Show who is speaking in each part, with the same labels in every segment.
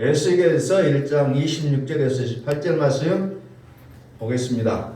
Speaker 1: 에스겔서 1장 26절에서 28절 말씀 보겠습니다.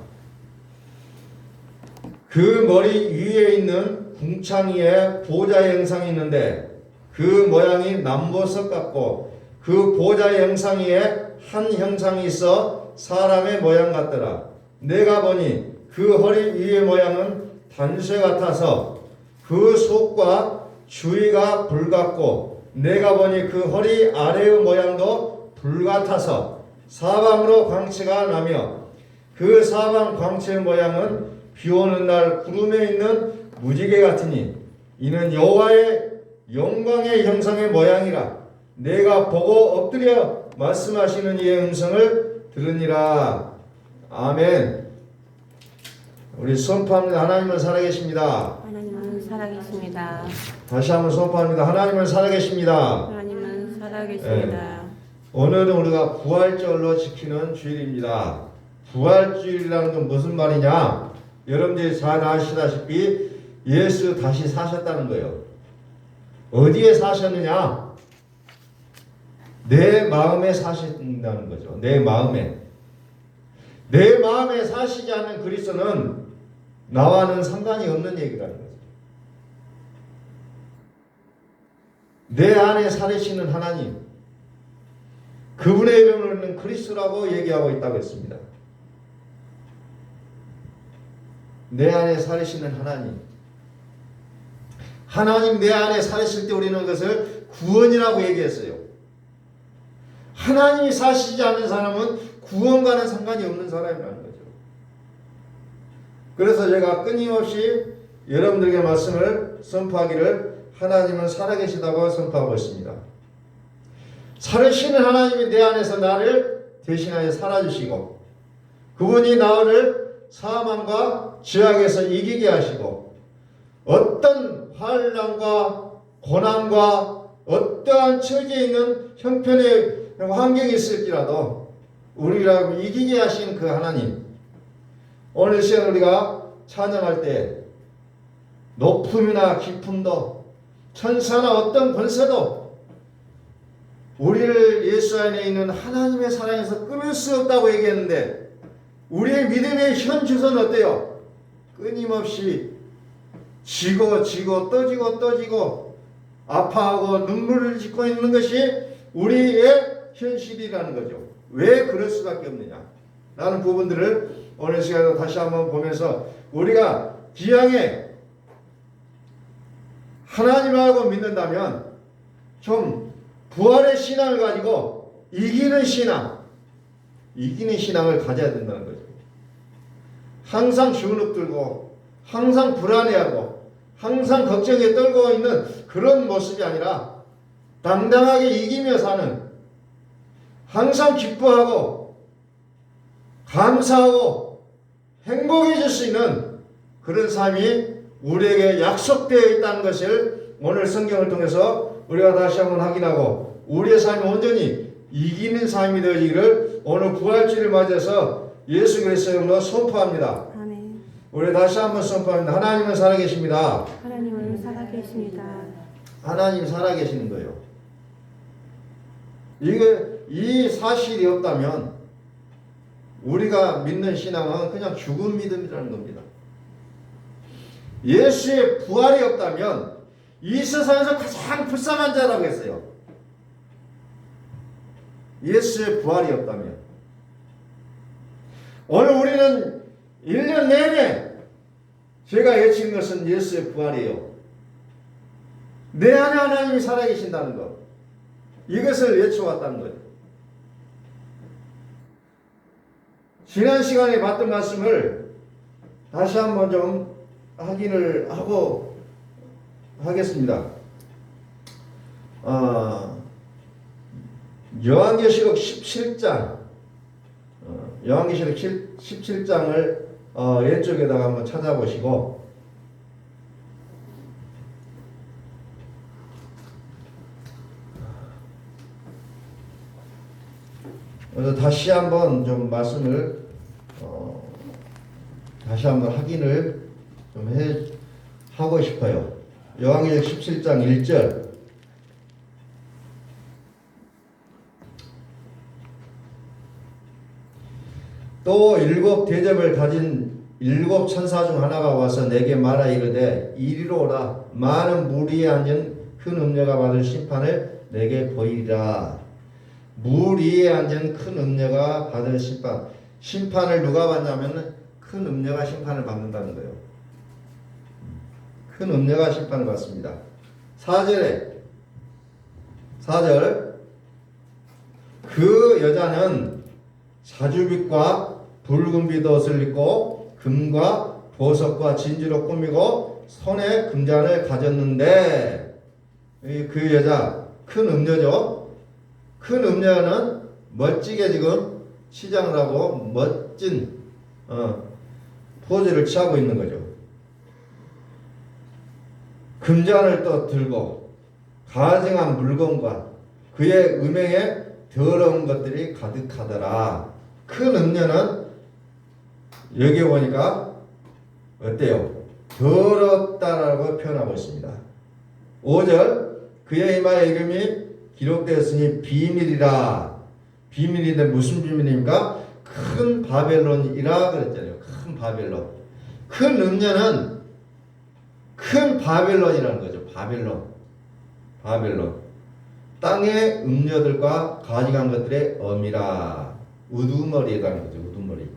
Speaker 1: 그 머리 위에 있는 궁창위에 보좌의 형상이 있는데 그 모양이 남보석 같고 그 보좌의 형상 위에 한 형상이 있어 사람의 모양 같더라. 내가 보니 그 허리 위의 모양은 단쇠 같아서 그 속과 주위가 불 같고 내가 보니 그 허리 아래의 모양도 불 같아서 사방으로 광채가 나며 그 사방 광채의 모양은 비오는 날 구름에 있는 무지개 같으니 이는 여호와의 영광의 형상의 모양이라. 내가 보고 엎드려 말씀하시는 이의 음성을 들으니라. 아멘. 우리 선포합니다. 하나님은 살아계십니다.
Speaker 2: 하나님은 살아계십니다.
Speaker 1: 다시 한번 선포합니다. 하나님은 살아계십니다.
Speaker 2: 하나님은 살아계십니다.
Speaker 1: 오늘은 우리가 부활절로 지키는 주일입니다. 부활주일이라는 건 무슨 말이냐? 여러분들이 잘 아시다시피 예수 다시 사셨다는 거예요. 어디에 사셨느냐? 내 마음에 사신다는 거죠. 내 마음에. 내 마음에 사시지 않는 그리스도는 나와는 상관이 없는 얘기라는 거죠. 내 안에 살으시는 하나님, 그분의 이름을 그리스도라고 얘기하고 있다고 했습니다. 내 안에 살으시는 하나님, 하나님 내 안에 살으실 때 우리는 그것을 구원이라고 얘기했어요. 하나님이 사시지 않는 사람은 구원과는 상관이 없는 사람이라는 거죠. 그래서 제가 끊임없이 여러분들에게 말씀을 선포하기를 하나님은 살아계시다고 선포하고 있습니다. 살으시는 하나님이 내 안에서 나를 대신하여 살아주시고 그분이 나를 사망과 죄악에서 이기게 하시고 어떤 환난과 고난과 어떠한 처지에 있는 형편의 환경이 있을지라도 우리를 이기게 하신 그 하나님, 오늘 시간 우리가 찬양할 때 높음이나 깊음도 천사나 어떤 권세도 우리를 예수 안에 있는 하나님의 사랑에서 끊을 수 없다고 얘기했는데 우리의 믿음의 현 주소는 어때요? 끊임없이 지고 떠지고 아파하고 눈물을 짓고 있는 것이 우리의 현실이라는 거죠. 왜 그럴 수밖에 없느냐? 라는 부분들을 오늘 시간에 다시 한번 보면서 우리가 기왕에 하나님을 알고 믿는다면 좀 부활의 신앙을 가지고 이기는 신앙을 가져야 된다는 거죠. 항상 주눅 들고 항상 불안해하고 항상 걱정에 떨고 있는 그런 모습이 아니라 당당하게 이기며 사는, 항상 기뻐하고 감사하고 행복해질 수 있는 그런 삶이 우리에게 약속되어 있다는 것을 오늘 성경을 통해서 우리가 다시 한번 확인하고 우리의 삶이 온전히 이기는 삶이 되어지기를 오늘 부활주일을 맞아서 예수 그리스도의 이름으로 선포합니다.
Speaker 2: 아멘.
Speaker 1: 우리 다시 한번 선포합니다. 하나님은 살아계십니다.
Speaker 2: 하나님은 살아계십니다.
Speaker 1: 하나님 살아계시는 거예요. 이 사실이 없다면 우리가 믿는 신앙은 그냥 죽은 믿음이라는 겁니다. 예수의 부활이 없다면 이 세상에서 가장 불쌍한 자라고 했어요. 예수의 부활이 없다면. 오늘 우리는 1년 내내 제가 외친 것은 예수의 부활이에요. 내 안에 하나님이 살아계신다는 것, 이것을 외쳐왔다는 거예요. 지난 시간에 봤던 말씀을 다시 한번 좀 확인을 하고 하겠습니다. 요한계시록 17장 요한계시록 17장을 왼쪽에다가 한번 찾아보시고 다시 한번 좀 말씀을 다시 한번 확인을 좀 하고 싶어요. 요한계시록 17장 1절 또 일곱 대접을 가진 일곱 천사 중 하나가 와서 내게 말하 이르되 이리로 오라. 많은 물 위에 앉은 큰 음녀가 받을 심판을 내게 보이리라. 물 위에 앉은 큰 음녀가 받을 심판. 심판을 누가 받냐면 큰 음녀가 심판을 받는다는 거예요. 큰 음녀가 심판을 받습니다. 4절 그 여자는 자주빛과 붉은 빛 옷을 입고 금과 보석과 진주로 꾸미고 손에 금잔을 가졌는데 그 여자 큰 음녀죠. 큰 음녀는 멋지게 지금 치장을 하고 멋진 포즈를 취하고 있는 거죠. 금잔을 또 들고 가증한 물건과 그의 음행에 더러운 것들이 가득하더라. 큰 음녀는 여기 보니까 어때요? 더럽다라고 표현하고 있습니다. 5절 그의 이마에 이름이 기록되었으니 비밀이라. 비밀인데 무슨 비밀입니까? 큰 바벨론이라 그랬잖아요. 큰 바벨론. 큰 음녀는 큰 바벨론이라는 거죠. 바벨론. 땅의 음녀들과 가증한 것들의 엄이라. 우두머리라는 거죠. 우두머리.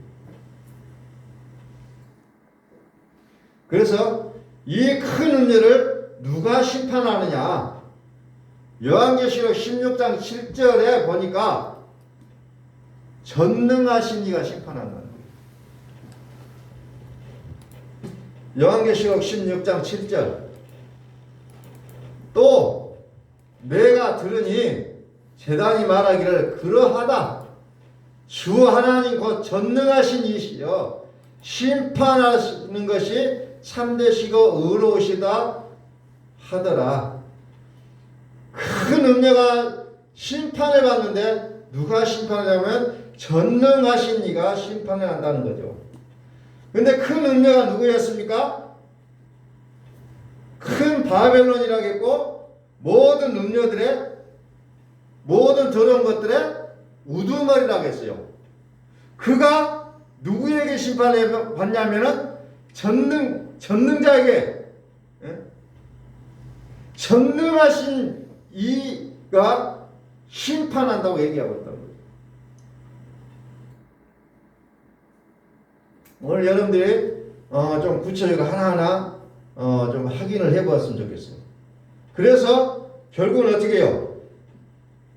Speaker 1: 그래서 이 큰 음녀를 누가 심판하느냐? 요한계시록 16장 7절에 보니까 전능하신 이가 심판한다는 거예요. 요한계시록 16장 7절. 또 내가 들으니 제단이 말하기를 그러하다. 주 하나님 곧 전능하신 이시여 심판하시는 것이 참되시고 의로우시다 하더라. 큰 음녀가 심판을 받는데 누가 심판하냐면 전능하신 이가 심판을 한다는 거죠. 근데 큰 음녀가 누구였습니까? 큰 바벨론이라겠고 모든 음녀들의 모든 더러운 것들의 우두머리라고 했어요. 그가 누구에게 심판을 받냐면은 전능자에게 전능하신 이가 심판한다고 얘기하고 있다는 거예요. 오늘 여러분들이 좀 구체적으로 하나하나 좀 확인을 해보았으면 좋겠어요. 그래서 결국은 어떻게 해요?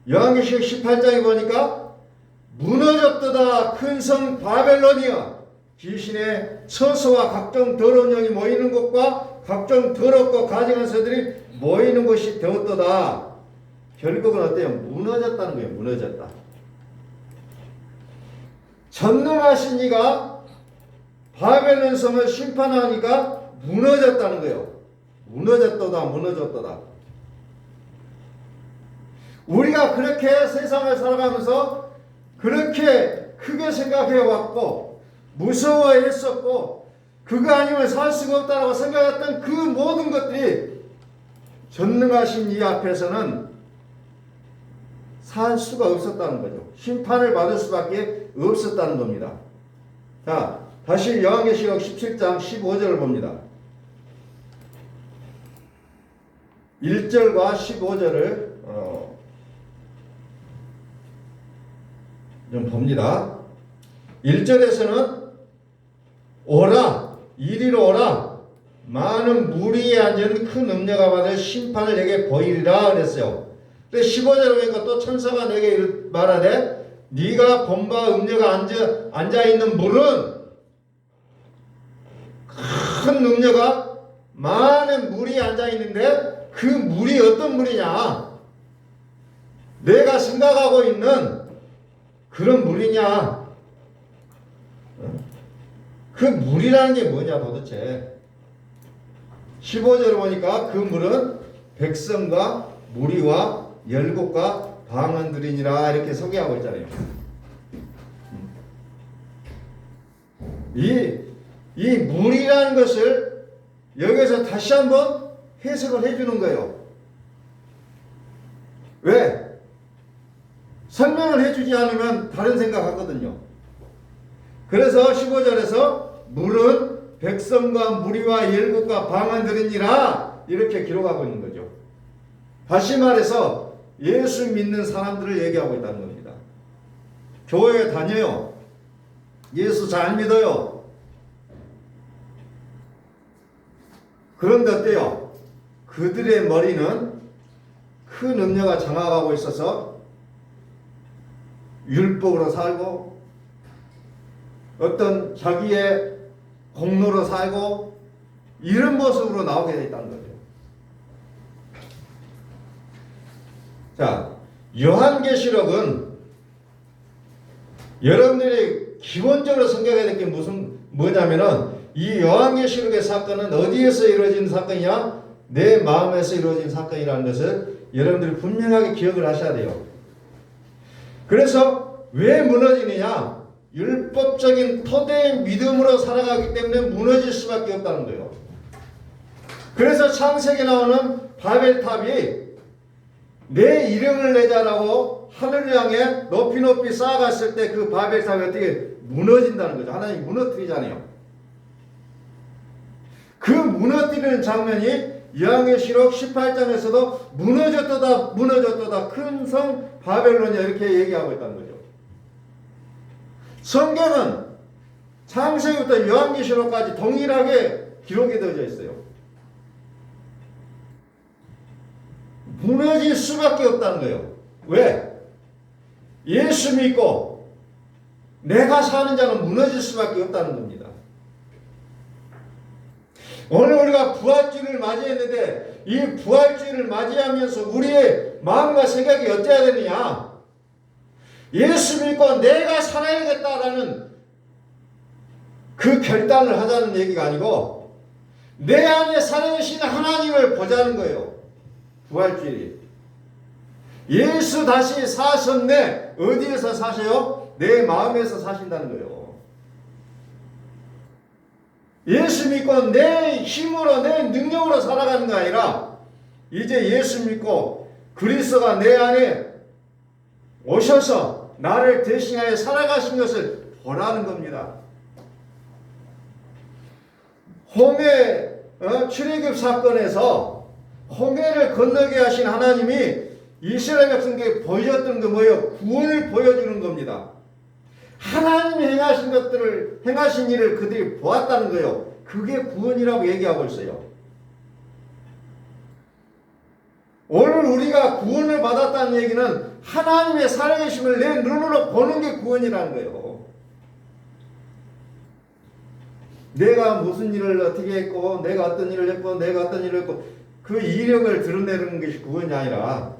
Speaker 1: 요한계시록 18장에 보니까 무너졌도다 큰 성 바벨론이여 귀신의 처소와 각종 더러운 영이 모이는 곳과 각종 더럽고 가증한 새들이 모이는 곳이 되었도다. 결국은 어때요? 무너졌다는 거예요. 무너졌다. 전능하신 이가 바벨론 성을 심판하니까 무너졌다는 거예요. 무너졌도다. 우리가 그렇게 세상을 살아가면서 그렇게 크게 생각해 왔고 무서워했었고 그거 아니면 살 수가 없다고 생각했던 그 모든 것들이 전능하신 이 앞에서는 살 수가 없었다는 거죠. 심판을 받을 수밖에 없었다는 겁니다. 자, 다시 요한계시록 17장 15절을 봅니다. 1절과 15절을 좀 봅니다. 1절에서는 오라, 이리로 오라, 많은 물 위에 앉은 큰 음녀가 받을 심판을 내게 보이리라 그랬어요. 근데 15절에 보니까 또 천사가 내게 말하되 네가 본바 음녀가 앉아있는 물은 큰 음녀가 많은 물이 앉아있는데 그 물이 어떤 물이냐? 내가 생각하고 있는 그런 물이냐? 그 물이라는 게 뭐냐 도대체? 15절을 보니까 그 물은 백성과 무리와 열국과 방언들이니라 이렇게 소개하고 있잖아요. 이 물이라는 것을 여기서 다시 한번 해석을 해주는 거예요. 왜? 설명을 해주지 않으면 다른 생각하거든요. 그래서 15절에서 물은 백성과 무리와 열국과 방언들이니라 이렇게 기록하고 있는 거죠. 다시 말해서 예수 믿는 사람들을 얘기하고 있다는 겁니다. 교회에 다녀요. 예수 잘 믿어요. 그런데 어때요? 그들의 머리는 큰 음녀가 장악하고 있어서 율법으로 살고 어떤 자기의 공로로 살고 이런 모습으로 나오게 되어 있다는 거죠. 자, 요한계시록은 여러분들이 기본적으로 생각해야 될 게 뭐냐면은 이 요한계시록의 사건은 어디에서 이루어진 사건이냐? 내 마음에서 이루어진 사건이라는 것을 여러분들이 분명하게 기억을 하셔야 돼요. 그래서 왜 무너지느냐? 율법적인 토대의 믿음으로 살아가기 때문에 무너질 수밖에 없다는 거예요. 그래서 창세기에 나오는 바벨탑이 내 이름을 내자라고 하늘을 향해 높이 높이 쌓아갔을 때 그 바벨탑이 어떻게 무너진다는 거죠. 하나님이 무너뜨리잖아요. 그 무너뜨리는 장면이 요한계시록 18장에서도 무너졌도다 무너졌도다 큰 성 바벨론이야 이렇게 얘기하고 있다는 거죠. 성경은 창세기부터 요한계시록까지 동일하게 기록이 되어져 있어요. 무너질 수밖에 없다는 거예요. 왜? 예수 믿고 내가 사는 자는 무너질 수밖에 없다는 겁니다. 오늘 우리가 부활주일을 맞이했는데 이 부활주일을 맞이하면서 우리의 마음과 생각이 어때야 되느냐? 예수 믿고 내가 살아야겠다라는 그 결단을 하자는 얘기가 아니고 내 안에 살아계신 하나님을 보자는 거예요. 부활주일이. 예수 다시 사셨네. 어디에서 사셔요? 내 마음에서 사신다는 거예요. 예수 믿고 내 힘으로 내 능력으로 살아가는 게 아니라 이제 예수 믿고 그리스도가 내 안에 오셔서 나를 대신하여 살아가신 것을 보라는 겁니다. 홍해 출애굽 사건에서 홍해를 건너게 하신 하나님이 이스라엘 백성에게 보여줬던 게 뭐예요? 구원을 보여주는 겁니다. 하나님이 행하신 일을 그들이 보았다는 거예요. 그게 구원이라고 얘기하고 있어요. 오늘 우리가 구원을 받았다는 얘기는 하나님의 살아계심을 내 눈으로 보는 게 구원이라는 거예요. 내가 무슨 일을 어떻게 했고 내가 어떤 일을 했고 내가 어떤 일을 했고 그 이력을 드러내는 것이 구원이 아니라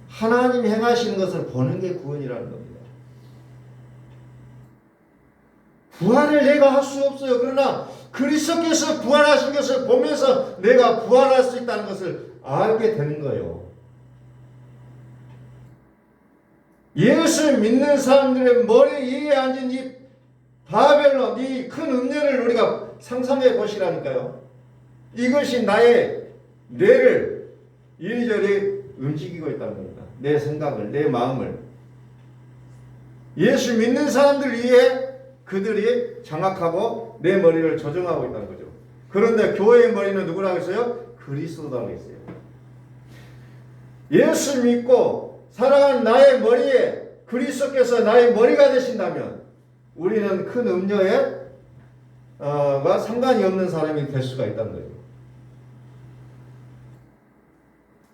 Speaker 1: 하나님이 행하시는 것을 보는 게 구원이라는 겁니다. 부활을 내가 할 수 없어요. 그러나 그리스도께서 부활하신 것을 보면서 내가 부활할 수 있다는 것을 알게 되는 거예요. 예수 믿는 사람들의 머리 위에 앉은 이 바벨론, 이 큰 음녀를 우리가 상상해 보시라니까요. 이것이 나의 뇌를 이리저리 움직이고 있다는 겁니다. 내 생각을, 내 마음을. 예수 믿는 사람들 위에 그들이 장악하고 내 머리를 조정하고 있다는 거죠. 그런데 교회의 머리는 누구라고 했어요? 그리스도라고 했어요. 예수 믿고 살아가는 나의 머리에 그리스도께서 나의 머리가 되신다면 우리는 큰 음녀에 와 상관이 없는 사람이 될 수가 있다는 거예요.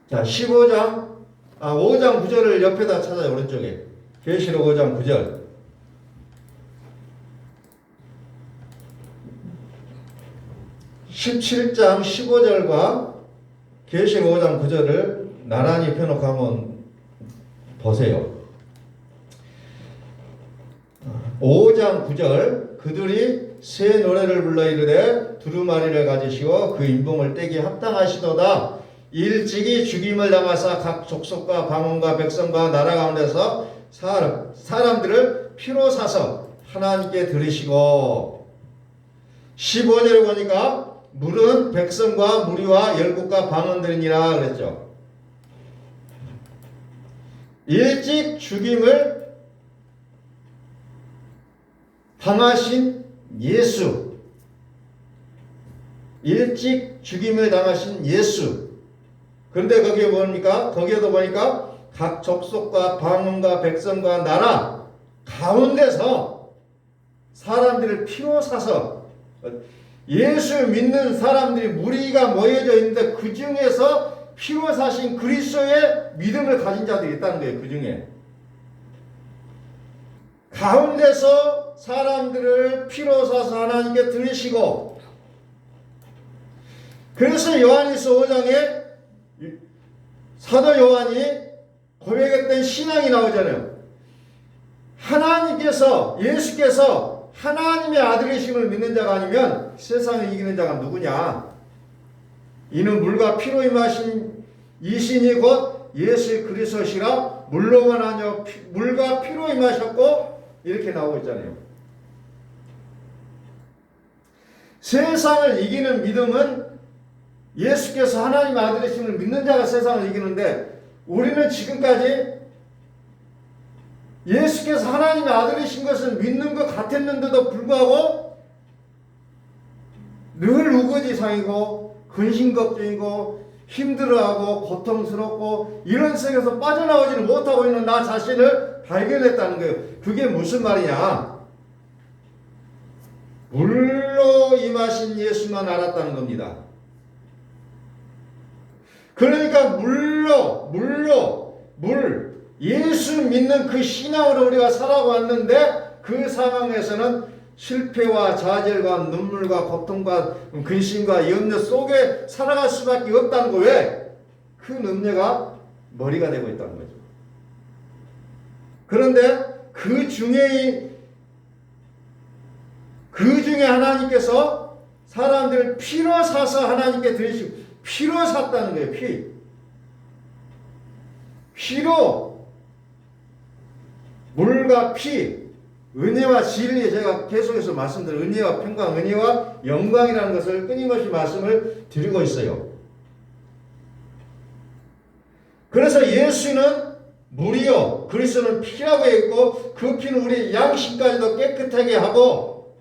Speaker 1: 자, 5장 9절을 옆에다 찾아요. 오른쪽에. 계시록 5장 9절. (17장 15절과) 계시록 5장 9절을 나란히 펴놓고 한번 보세요. 5장 9절 그들이 새 노래를 불러 이르되 두루마리를 가지시고 그 인봉을 떼기 합당하시도다. 일찍이 죽임을 당하사 각 족속과 방언과 백성과 나라 가운데서 사람들을 피로 사서 하나님께 드리시고 15절을 보니까 물은 백성과 무리와 열국과 방언들이니라 그랬죠. 일찍 죽임을 당하신 예수, 일찍 죽임을 당하신 예수. 그런데 거기에 뭡니까? 거기에도 보니까 각 족속과 방언과 백성과 나라 가운데서 사람들을 피로 사서, 예수 믿는 사람들이 무리가 모여져 있는데 그 중에서 피로 사신 그리스도의 믿음을 가진 자들이 있다는 거예요. 그 중에 가운데서 사람들을 피로 사서 하나님께 드리시고, 그래서 요한일서 5장에 사도 요한이 고백했던 신앙이 나오잖아요. 하나님께서, 예수께서 하나님의 아들이심을 믿는 자가 아니면 세상을 이기는 자가 누구냐? 이는 물과 피로 임하신 이신이 곧 예수 그리스도시라. 물로만 아니요 물과 피로 임하셨고, 이렇게 나오고 있잖아요. 세상을 이기는 믿음은 예수께서 하나님의 아들이심을 믿는 자가 세상을 이기는데, 우리는 지금까지 예수께서 하나님의 아들이신 것을 믿는 것 같았는데도 불구하고 늘 우거지상이고 근심걱정이고 힘들어하고 고통스럽고 이런 세계에서 빠져나오지는 못하고 있는 나 자신을 발견했다는 거예요. 그게 무슨 말이냐? 물로 임하신 예수만 알았다는 겁니다. 그러니까 물, 예수 믿는 그 신앙으로 우리가 살아왔는데, 그 상황에서는 실패와 좌절과 눈물과 고통과 근심과 염려 속에 살아갈 수밖에 없다는 거. 왜? 그 염려가 머리가 되고 있다는 거죠. 그런데 그 중에 하나님께서 사람들을 피로 사서 하나님께 드리시고, 피로 샀다는 거예요. 피로, 물과 피, 은혜와 진리, 제가 계속해서 말씀드린 은혜와 평강, 은혜와 영광이라는 것을 끊임없이 말씀을 드리고 있어요. 그래서 예수는 물이요, 그리스도는 피라고 했고, 그 피는 우리 양심까지도 깨끗하게 하고,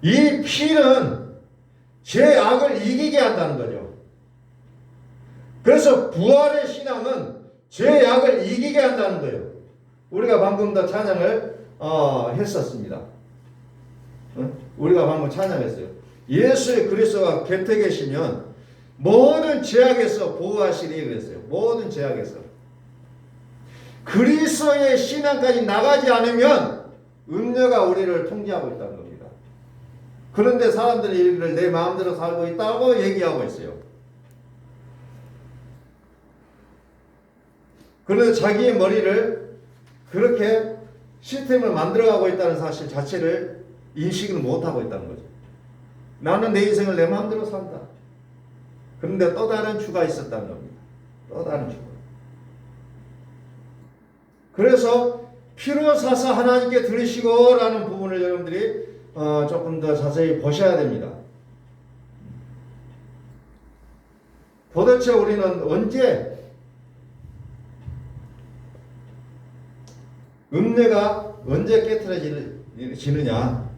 Speaker 1: 이 피는 죄악을 이기게 한다는 거죠. 그래서 부활의 신앙은 죄악을 이기게 한다는 거예요. 우리가 방금 더 찬양을 했었습니다. 우리가 방금 찬양했어요. 예수의 그리스도가 곁에 계시면 모든 죄악에서 보호하시리 그랬어요. 모든 죄악에서. 그리스도의 신앙까지 나가지 않으면 음녀가 우리를 통제하고 있다는 겁니다. 그런데 사람들이 이를 내 마음대로 살고 있다고 얘기하고 있어요. 그런데 자기의 머리를 그렇게 시스템을 만들어가고 있다는 사실 자체를 인식을 못하고 있다는 거죠. 나는 내 인생을 내 마음대로 산다. 그런데 또 다른 주가 있었다는 겁니다. 또 다른 주가. 그래서 피로 사서 하나님께 드리시고 라는 부분을 여러분들이 조금 더 자세히 보셔야 됩니다. 도대체 우리는 언제 음녀가 언제 깨트려지느냐?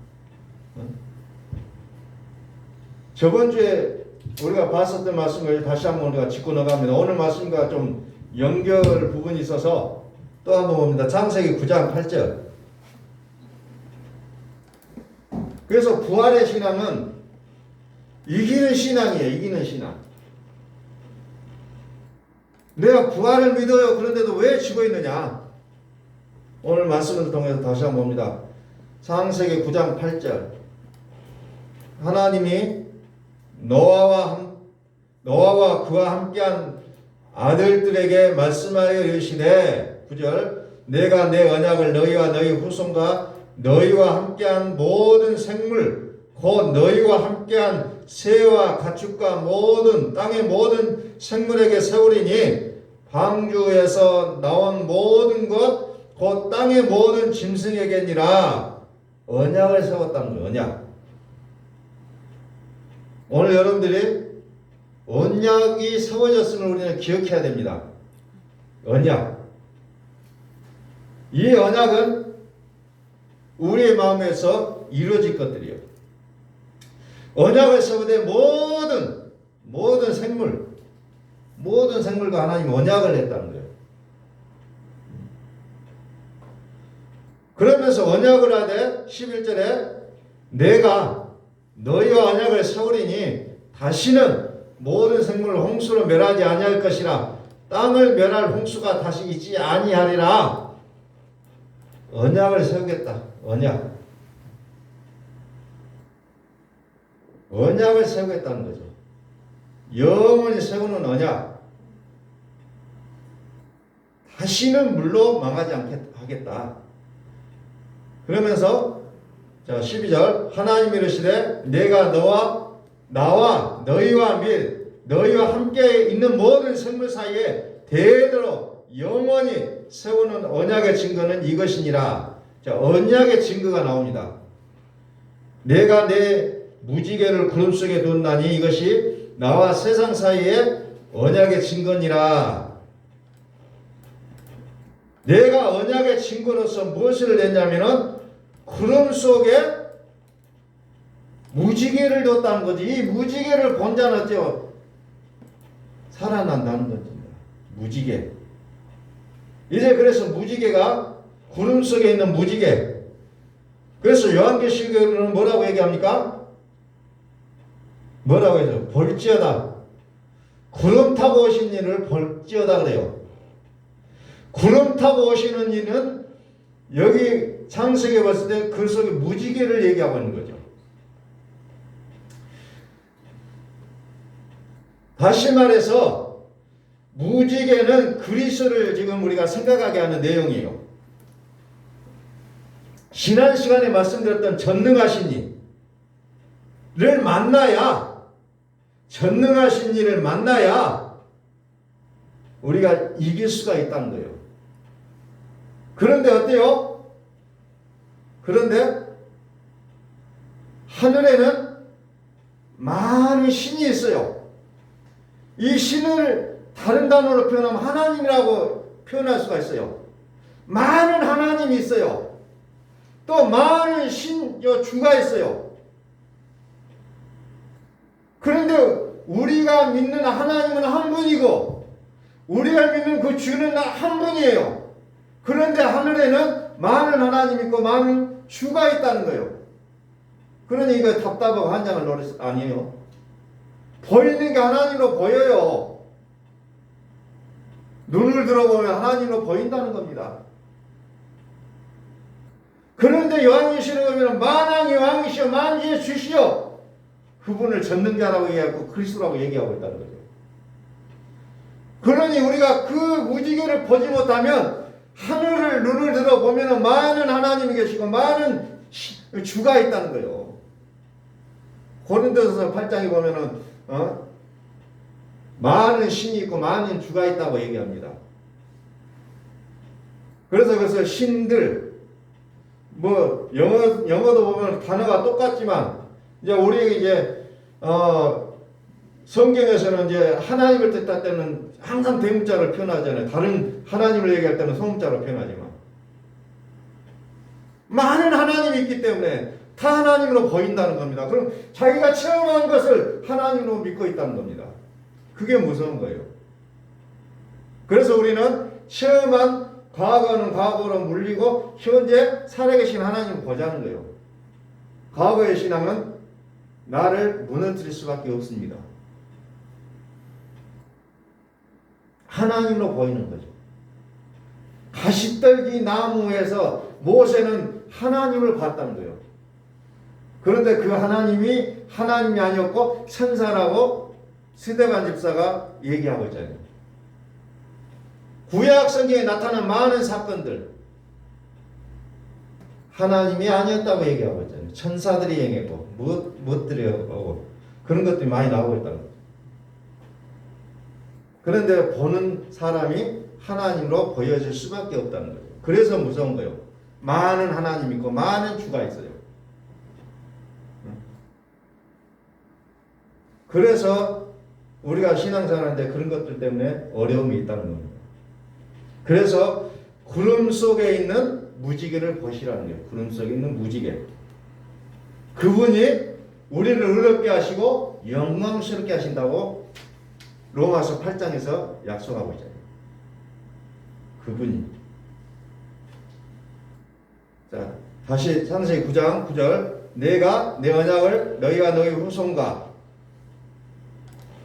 Speaker 1: 저번 주에 우리가 봤었던 말씀을 다시 한번 우리가 짚고 나갑니다. 오늘 말씀과 좀 연결 부분이 있어서 또 한번 봅니다. 창세기 9장 8절. 그래서 부활의 신앙은 이기는 신앙이에요. 이기는 신앙. 내가 부활을 믿어요. 그런데도 왜 죽어 있느냐? 오늘 말씀을 통해서 다시 한번 봅니다. 창세기 9장 8절. 하나님이 노아와 그와 함께한 아들들에게 말씀하여 이르시되 9절 내가 내 언약을 너희와 너희 후손과 너희와 함께한 모든 생물 곧 너희와 함께한 새와 가축과 모든 땅의 모든 생물에게 세우리니 방주에서 나온 모든 것 곧 땅의 모든 짐승에게니라. 언약을 세웠다는 거예요. 언약. 오늘 여러분들이 언약이 세워졌음을 우리는 기억해야 됩니다. 언약. 이 언약은 우리의 마음에서 이루어질 것들이요. 언약을 세우되 모든 생물과 하나님 언약을 했다는 거예요. 그러면서 언약을 하되 11절에 내가 너희와 언약을 세우리니 다시는 모든 생물을 홍수로 멸하지 아니할 것이라. 땅을 멸할 홍수가 다시 있지 아니하리라. 언약을 세우겠다. 언약을 세우겠다는 거죠. 영원히 세우는 언약. 다시는 물로 망하지 않겠다. 그러면서 자 12절 하나님이 이르시되 내가 나와 너희와 너희와 함께 있는 모든 생물 사이에 대대로 영원히 세우는 언약의 증거는 이것이니라. 자, 언약의 증거가 나옵니다. 내가 내 무지개를 구름 속에 뒀나니 이것이 나와 세상 사이에 언약의 증거니라. 내가 언약의 증거로서 무엇을 냈냐면은 구름 속에 무지개를 뒀다는 거지. 이 무지개를 본 자는 어때요? 살아난다는 거지. 무지개. 이제 그래서 무지개가 구름 속에 있는 무지개. 그래서 요한계시록에는 뭐라고 얘기합니까? 뭐라고 해서 볼지어다. 구름 타고 오신 이를 볼지어다 그래요. 구름 타고 오시는 이는 여기 창세기에 봤을 때 그 속에 무지개를 얘기하고 있는 거죠. 다시 말해서 무지개는 그리스도를 지금 우리가 생각하게 하는 내용이에요. 지난 시간에 말씀드렸던 전능하신 이를 만나야 우리가 이길 수가 있다는 거예요. 그런데 어때요? 그런데 하늘에는 많은 신이 있어요. 이 신을 다른 단어로 표현하면 하나님이라고 표현할 수가 있어요. 많은 하나님이 있어요. 또 많은 주가 있어요. 그런데 우리가 믿는 하나님은 한 분이고 우리가 믿는 그 주는 한 분이에요. 그런데 하늘에는 많은 하나님이 있고 많은 주가 있다는 거예요. 그러니 이거 답답하고 한장을 노릇 아니에요. 보이는 게 하나님으로 보여요. 눈을 들어보면 하나님으로 보인다는 겁니다. 그런데 요한계시록에 보면 만왕의 왕이시여 만주의 주시여 그분을 전능자라고 얘기하고 그리스도라고 얘기하고 있다는 거죠. 그러니 우리가 그 무지개를 보지 못하면 하늘을 눈을 들어보면 많은 하나님이 계시고 많은 주가 있다는 거예요. 고린도서 8장에 보면은 많은 신이 있고 많은 주가 있다고 얘기합니다. 그래서 신들 영어도 보면 단어가 똑같지만 이제 우리에게 이제 성경에서는 이제 하나님을 뜻할 때는 항상 대문자를 표현하잖아요. 다른 하나님을 얘기할 때는 소문자로 표현하지만 많은 하나님이 있기 때문에 다 하나님으로 보인다는 겁니다. 그럼 자기가 체험한 것을 하나님으로 믿고 있다는 겁니다. 그게 무서운 거예요. 그래서 우리는 체험한 과거는 과거로 물리고 현재 살아계신 하나님을 보자는 거예요. 과거의 신앙은 나를 무너뜨릴 수밖에 없습니다. 하나님으로 보이는 거죠. 가시떨기 나무에서 모세는 하나님을 봤다는 거예요. 그런데 그 하나님이 하나님이 아니었고 천사라고 스데반 집사가 얘기하고 있잖아요. 구약 성경에 나타난 많은 사건들 하나님이 아니었다고 얘기하고 있잖아요. 천사들이 행했고 무엇들이 하고 그런 것들이 많이 나오고 있다는 거죠. 그런데 보는 사람이 하나님으로 보여질 수밖에 없다는 거죠. 그래서 무서운 거예요. 많은 하나님이 있고 많은 주가 있어요. 그래서 우리가 신앙생활하는데 그런 것들 때문에 어려움이 있다는 겁니다. 그래서 구름 속에 있는 무지개를 보시라는 거예요. 구름 속에 있는 무지개. 그분이 우리를 의롭게 하시고 영광스럽게 하신다고 로마서 8장에서 약속하고 있잖아요. 그분이. 자, 다시 창세기 9장 9절. 내가 내 언약을 너희와 너희 후손과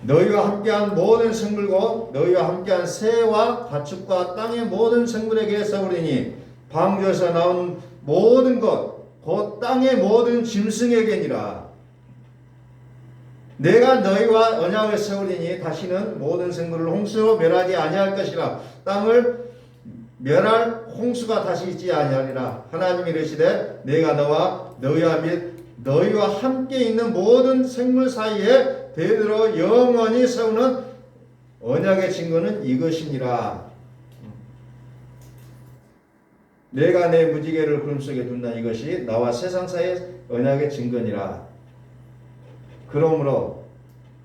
Speaker 1: 너희와 함께한 모든 생물과 너희와 함께한 새와 가축과 땅의 모든 생물에게 세우리니 방주에서 나온 모든 것 곧 땅의 모든 짐승에게니라. 내가 너희와 언약을 세우리니 다시는 모든 생물을 홍수로 멸하지 아니할 것이라. 땅을 멸할 홍수가 다시 있지 아니하리라. 하나님이 이르시되 내가 너와 너희와 및 너희와 함께 있는 모든 생물 사이에 대대로 영원히 세우는 언약의 증거는 이것이니라. 내가 내 무지개를 구름 속에 둔다. 이것이 나와 세상 사이의 언약의 증거니라. 그러므로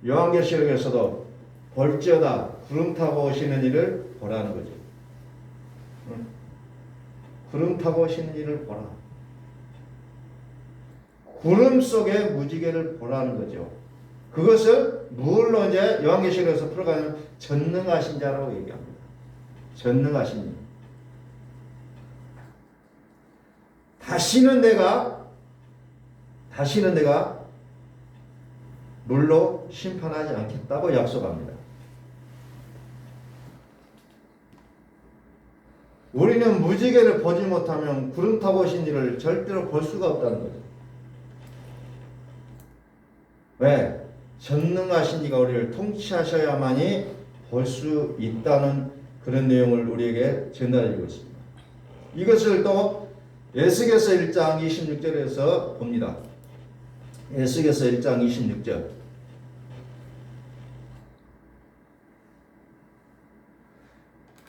Speaker 1: 요한계시록에서도 볼지어다 구름 타고 오시는 이를 보라는 거죠. 구름 타고 오시는 이를 보라. 구름 속에 무지개를 보라는 거죠. 그것을 뭘로 이제 요한계시록에서 풀어가는 전능하신 자라고 얘기합니다. 전능하신 이. 다시는 내가 물로 심판하지 않겠다고 약속합니다. 우리는 무지개를 보지 못하면 구름 타고 오신 이를 절대로 볼 수가 없다는 거죠. 왜? 전능하신 이가 우리를 통치하셔야만이 볼 수 있다는 그런 내용을 우리에게 전달해주고 있습니다. 이것을 또 에스겔서 1장 26절에서 봅니다. 에스겔서 1장 26절.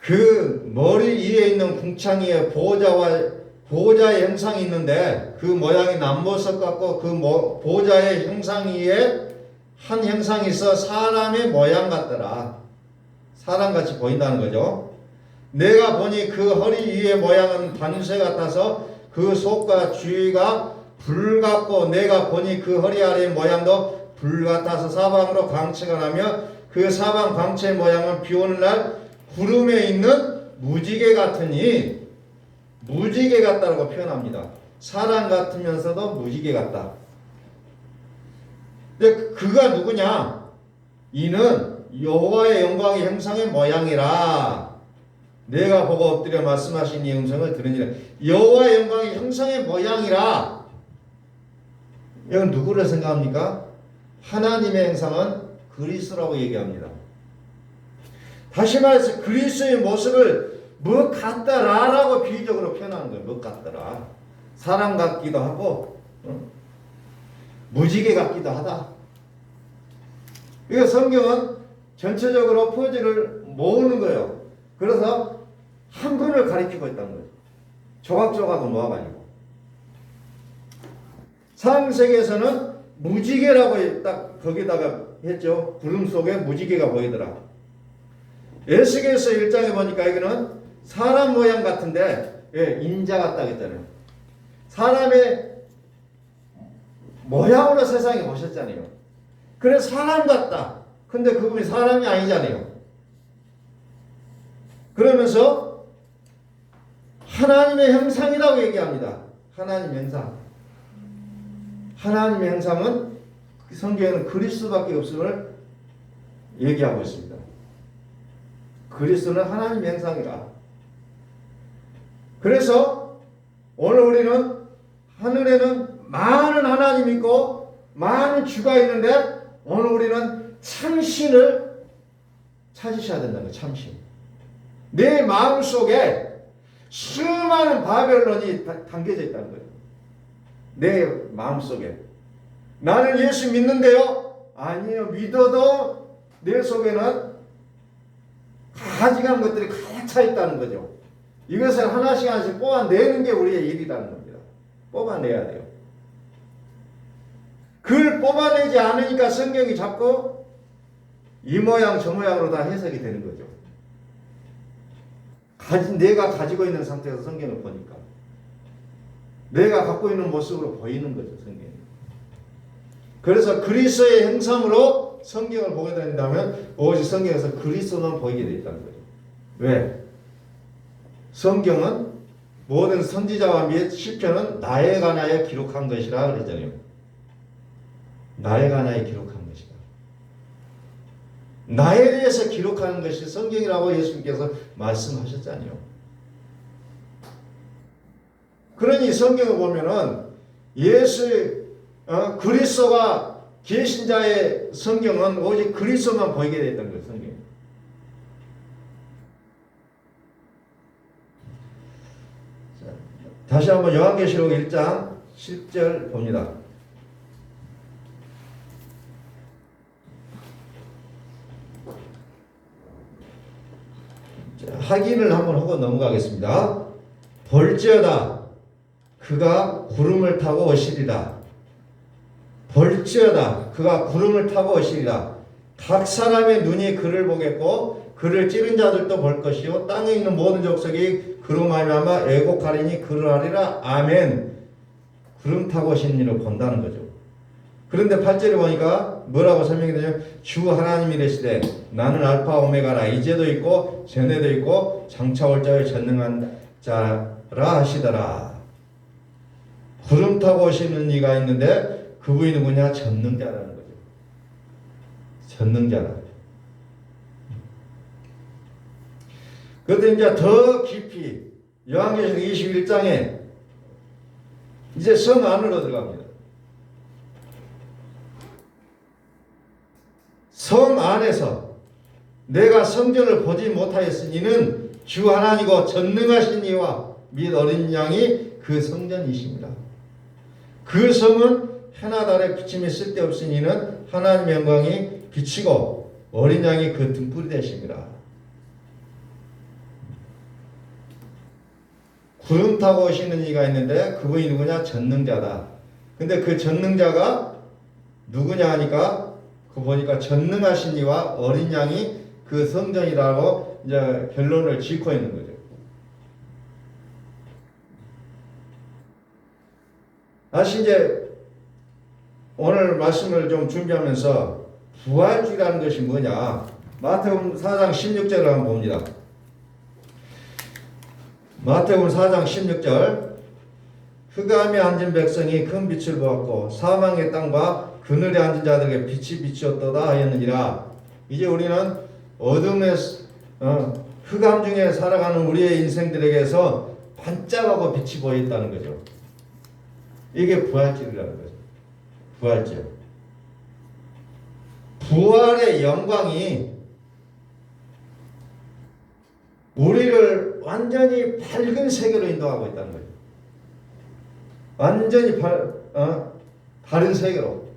Speaker 1: 그 머리 위에 있는 궁창이에 보호자의 형상이 있는데 그 모양이 남보석 같고 그 보호자의 형상 위에 한 형상이 있어 사람의 모양 같더라. 사람같이 보인다는 거죠. 내가 보니 그 허리 위의 모양은 반쇠 같아서 그 속과 주위가 불 같고 내가 보니 그 허리 아래의 모양도 불 같아서 사방으로 광채가 나며 그 사방 광채의 모양은 비 오는 날 구름에 있는 무지개 같으니 무지개 같다라고 표현합니다. 사람 같으면서도 무지개 같다. 근데 그가 누구냐? 이는 여호와의 영광의 형상의 모양이라. 내가 보고 엎드려 말씀하신 이 음성을 들으니라. 여호와의 영광의 형상의 모양이라. 이건 누구를 생각합니까? 하나님의 형상은 그리스도라고 얘기합니다. 다시 말해서 그리스도의 모습을 뭐 같더라라고 비유적으로 표현하는 거예요. 뭐 같더라. 사람 같기도 하고 무지개 같기도 하다. 이거 성경은 전체적으로 포즈를 모으는 거예요. 그래서 한 분을 가리키고 있다는 거예요. 조각조각을 모아가지고. 창세기에서는 무지개라고 딱 거기다가 했죠. 구름 속에 무지개가 보이더라. 에스겔서 1장에 보니까 여기는 사람 모양 같은데 인자 같다 했잖아요. 사람의 모양으로 세상에 오셨잖아요. 그래서 사람 같다. 근데 그분이 사람이 아니잖아요. 그러면서 하나님의 형상이라고 얘기합니다. 하나님의 형상. 하나님의 형상은 성경에는 그리스도밖에 없음을 얘기하고 있습니다. 그리스도는 하나님의 형상이라. 그래서 오늘 우리는 하늘에는 많은 하나님이 있고 많은 주가 있는데 오늘 우리는 참신을 찾으셔야 된다는 거예요. 참신. 내 마음속에 수많은 바벨론이 담겨져 있다는 거예요. 내 마음속에. 나는 예수 믿는데요? 아니요. 믿어도 내 속에는 가지가는 것들이 가득 차 있다는 거죠. 이것을 하나씩 하나씩 뽑아내는 게 우리의 일이라는 겁니다. 뽑아내야 돼요. 그걸 뽑아내지 않으니까 성경이 자꾸 이 모양 저 모양으로 다 해석이 되는 거죠. 내가 가지고 있는 상태에서 성경을 보니까. 내가 갖고 있는 모습으로 보이는 거죠, 성경이. 그래서 그리스도의 형상으로 성경을 보게 된다면 오직 성경에서 그리스도만 보이게 돼 있다는 거죠. 왜? 성경은 모든 선지자와 및 시편은 나에 관하여 기록한 것이라 그랬잖아요. 나에 관하여 기록한 것이다. 나에 대해서 기록하는 것이 성경이라고 예수님께서 말씀하셨잖아요. 그러니 성경을 보면은 그리스도가 계신 자의 성경은 오직 그리스도만 보이게 됐다는 거예요. 성경. 다시 한번 요한계시록 1장 10절 봅니다. 확인을 한번 하고 넘어가겠습니다. 볼지어다 그가 구름을 타고 오시리라. 볼지어다 그가 구름을 타고 오시리라. 각 사람의 눈이 그를 보겠고 그를 찌른 자들도 볼 것이요 땅에 있는 모든 족속이 그로 말미암아 애곡하리니 그러하리라. 아멘. 구름 타고 오시는 일을 본다는 거죠. 그런데 8절에 보니까 뭐라고 설명이 되냐면 주 하나님이 이르시되 나는 알파 오메가라. 이제도 있고 전에도 있고 장차 올 자의 전능한 자라 하시더라. 구름 타고 오시는 이가 있는데 그분이 누구냐? 전능자라는 거죠. 전능자라. 그래도 이제 더 깊이 요한계시록 21장에 이제 성 안으로 들어갑니다. 성 안에서 내가 성전을 보지 못하였으니는 주 하나님이고 전능하신 이와 및 어린 양이 그 성전이십니다. 그 성은 해나 달의 비침이 쓸데없으니는 하나님의 영광이 비치고 어린 양이 그 등불이 되십니다. 구름 타고 오시는 이가 있는데 그분이 누구냐? 전능자다. 근데 그 전능자가 누구냐 하니까 그 보니까 전능하신 이와 어린 양이 그 성전이라고 이제 결론을 짓고 있는 거죠. 다시 이제 오늘 말씀을 좀 준비하면서 부활주의라는 것이 뭐냐? 마태복음 4장 16절을 한번 봅니다. 마태복음 4장 16절 흑암에 앉은 백성이 큰 빛을 보았고 사망의 땅과 그늘에 앉은 자들에게 빛이 비추었도다 하였느니라. 이제 우리는 어둠의 흑암 중에 살아가는 우리의 인생들에게서 반짝하고 빛이 보였다는 거죠. 이게 부활절이라는 거죠. 부활절. 부활의 영광이 우리를 완전히 밝은 세계로 인도하고 있다는 거예요. 완전히 다른 세계로.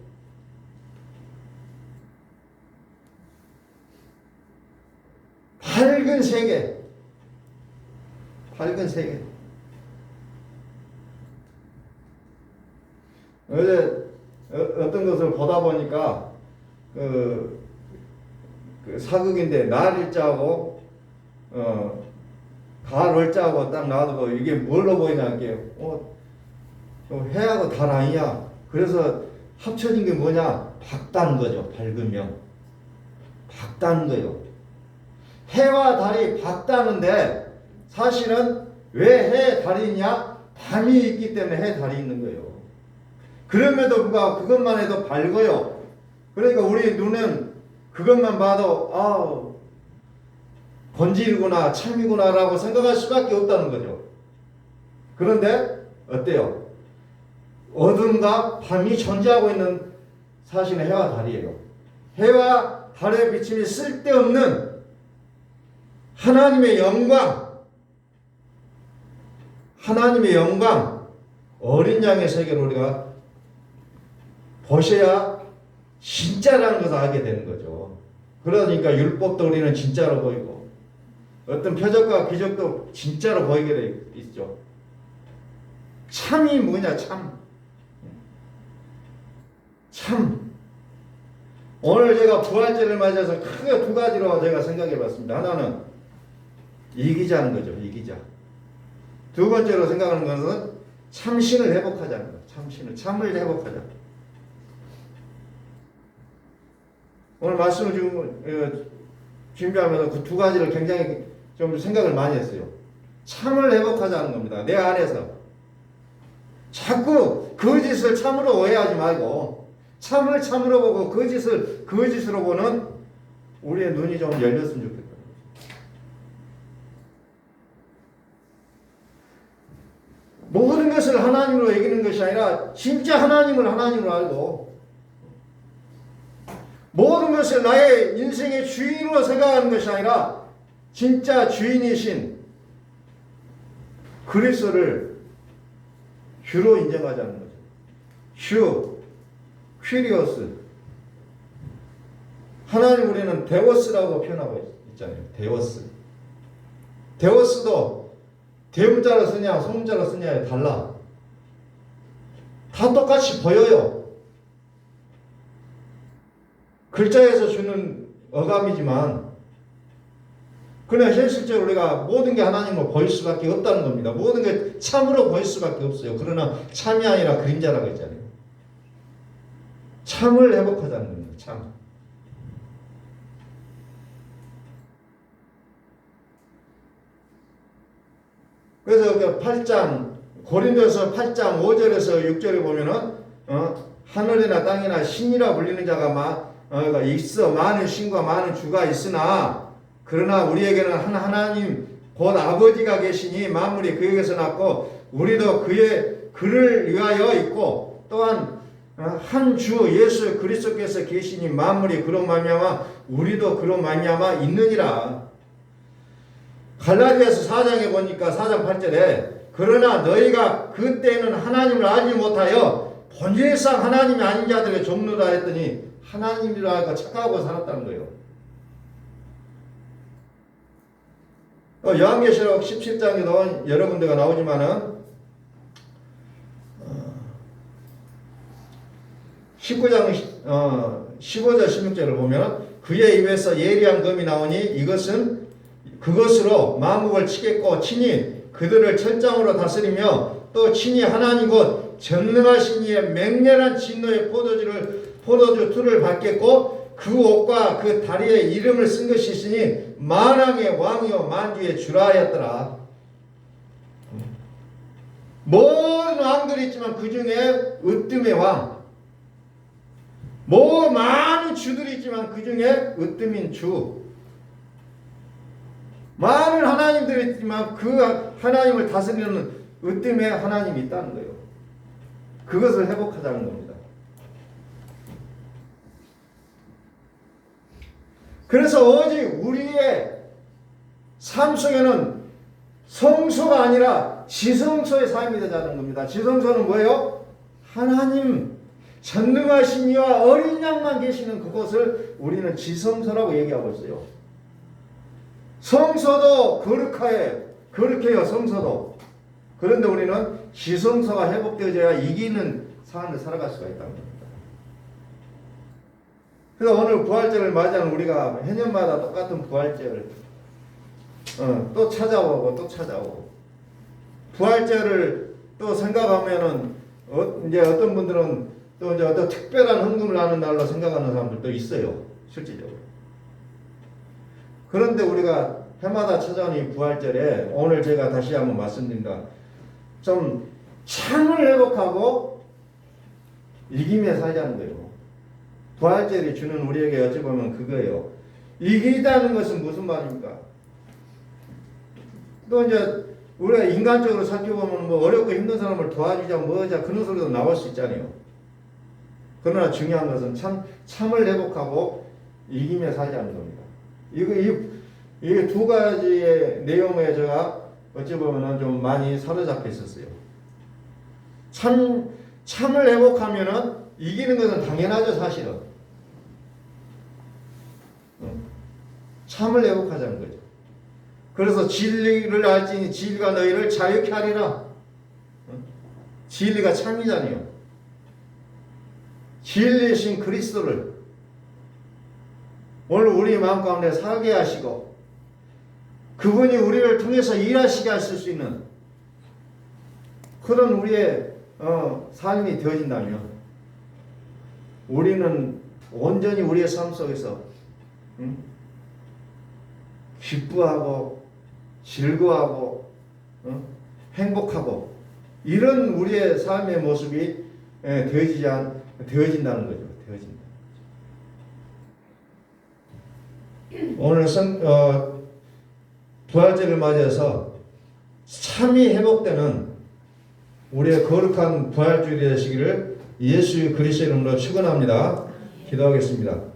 Speaker 1: 밝은 세계. 밝은 세계. 어제 어떤 것을 보다 보니까 그 사극인데 날일자하고 가을월자하고 딱 나와도 이게 뭘로 보이냐 이게 해하고 달 아니냐. 그래서 합쳐진 게 뭐냐? 밝다는 거죠. 밝으면 밝다는 거예요. 해와 달이 밝다는데 사실은 왜 해 달이 있냐? 밤이 있기 때문에 해 달이 있는 거예요. 그럼에도 불구하고 그것만 해도 밝아요. 그러니까 우리 눈은 그것만 봐도 본질이구나 참이구나 라고 생각할 수밖에 없다는 거죠. 그런데 어때요? 어둠과 밤이 존재하고 있는 사실은 해와 달이에요. 해와 달의 비침이 쓸데없는 하나님의 영광 어린 양의 세계를 우리가 보셔야 진짜라는 것을 알게 되는 거죠. 그러니까 율법도 우리는 진짜로 보이고 어떤 표적과 기적도 진짜로 보이게 돼 있죠. 참이 뭐냐? 참. 오늘 제가 부활절을 맞아서 크게 두 가지로 제가 생각해 봤습니다. 하나는 이기자는 거죠. 이기자. 두 번째로 생각하는 것은 참신을 회복하자는 거예요. 참을 회복하자. 오늘 말씀을 준비하면서 그 두 가지를 굉장히 좀 생각을 많이 했어요. 참을 회복하자는 겁니다. 내 안에서. 자꾸 거짓을 참으로 오해하지 말고 참을 참으로 보고 거짓을 거짓으로 보는 우리의 눈이 좀 열렸으면 좋겠다. 모든 것을 하나님으로 여기는 것이 아니라 진짜 하나님을 하나님으로 알고 모든 것을 나의 인생의 주인으로 생각하는 것이 아니라 진짜 주인이신 그리스도를 주로 인정하자는 거죠. 주, 퀴리오스. 하나님 우리는 데오스라고 표현하고 있잖아요. 데오스. 데오스도 대문자로 쓰냐 소문자로 쓰냐에 달라. 다 똑같이 보여요. 글자에서 주는 어감이지만 그러나 현실적으로 우리가 모든 게 하나님으로 보일 수밖에 없다는 겁니다. 모든 게 참으로 보일 수밖에 없어요. 그러나 참이 아니라 그림자라고 했잖아요. 참을 회복하자는 겁니다. 참. 그래서 그 8장 고린도서 8장 5절에서 6절에 보면은 하늘이나 땅이나 신이라 불리는 자가 있어 많은 신과 많은 주가 있으나 그러나 우리에게는 한 하나님 곧 아버지가 계시니 만물이 그에게서 났고 우리도 그를 위하여 있고 또한 한 주 예수 그리스도께서 계시니 만물이 그로 말미암아 우리도 그로 말미암아 있느니라. 갈라디아서 4장에 보니까 4장 8절에 그러나 너희가 그때는 하나님을 알지 못하여 본질상 하나님이 아닌 자들의 종로라 했더니 하나님이라 하니까 착각하고 살았다는 거예요. 요한계시록 17장에도 여러 군데가 나오지만은 19장 15절 16절을 보면 그의 입에서 예리한 검이 나오니 그것으로 마음을 치겠고 친히 그들을 철장으로 다스리며 또 친히 하나님 곧 전능하신 이의 맹렬한 진노의 포도주 틀을 받겠고 그 옷과 그 다리에 이름을 쓴 것이 있으니 만왕의 왕이요 만주의 주라 하였더라. 모든 왕들이 있지만 그 중에 으뜸의 왕, 많은 주들이 있지만 그 중에 으뜸인 주, 많은 하나님들이 있지만 그 하나님을 다스리는 으뜸의 하나님이 있다는 거예요. 그것을 회복하자는 겁니다. 그래서 오직 우리의 삶 속에는 성소가 아니라 지성소의 삶이 되자는 겁니다. 지성소는 뭐예요? 하나님 전능하신 이와 어린 양만 계시는 그곳을 우리는 지성소라고 얘기하고 있어요. 성소도 거룩해요. 성소도. 그런데 우리는 지성소가 회복되어져야 이기는 삶을 살아갈 수가 있다는 겁니다. 그래서 오늘 부활절을 맞이하는 우리가 해년마다 똑같은 부활절을 또 찾아오고 부활절을 또 생각하면은 이제 어떤 분들은 또 이제 어떤 특별한 헌금을 하는 날로 생각하는 사람들도 있어요. 실질적으로. 그런데 우리가 해마다 찾아오는 이 부활절에 오늘 제가 다시 한번 말씀드린다. 좀 참을 회복하고 이기며 살자는 거예요. 부활절이 주는 우리에게 어찌 보면 그거예요. 이기다는 것은 무슨 말입니까? 또 이제 우리가 인간적으로 살펴보면 뭐 어렵고 힘든 사람을 도와주자 뭐자 그런 소리도 나올 수 있잖아요. 그러나 중요한 것은 참을 회복하고 이기며 살자는 겁니다. 이 두 가지의 내용에 제가 어찌 보면 좀 많이 사로잡혀 있었어요. 참을 회복하면은 이기는 것은 당연하죠, 사실은. 참을 회복하자는 거죠. 그래서 진리를 알지니 진리가 너희를 자유케 하리라. 진리가 참이잖아요. 진리이신 그리스도를 오늘 우리 마음 가운데 살게 하시고 그분이 우리를 통해서 일하시게 하실 수 있는 그런 우리의 삶이 되어진다면 우리는 온전히 우리의 삶 속에서 기뻐하고 즐거워하고 행복하고 이런 우리의 삶의 모습이 되어진다는 거죠. 되어진다. 오늘 부활절을 맞이해서 참이 회복되는 우리의 거룩한 부활주일이 되시기를 예수 그리스도의 이름으로 축원합니다. 기도하겠습니다.